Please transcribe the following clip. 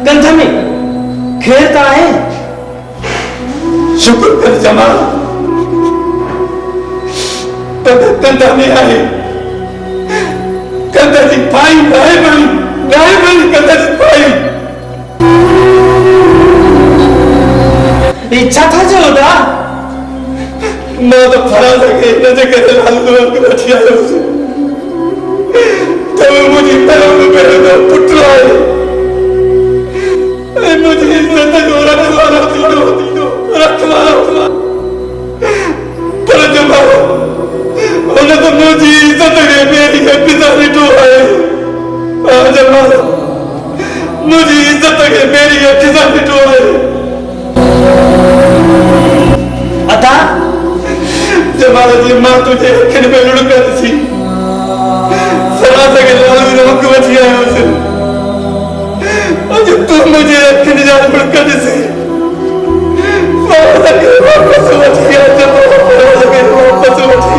कंधा में खेलता है। शुक्र कर जमाल, कंधा में आए। कंधा जी पाई गाय बनी कंधा जी पाई। इच्छा था जो होता मैं तो फरा सके नजर करे लाल गुलाब के बैठी आए उसे। तब मुझे पैरों में पैरों में पुटला है। मुझे इज्जत जो रखवाला दीदो रखवाला पर जमाल उन्हें तो मुझे इज्जत है मेरी किसानी तो है। जमाल मुझे इज्जत है मेरी किसानी तो है। अता जमाल जी मां तुझे अखिन में लुढ़का सी सरा सके लाल गुलाब के बैठी आए उसे। आज तू मुझे अखिन जा लुढ़का सी सरा सके वापस बैठी आ। जब वापस बैठी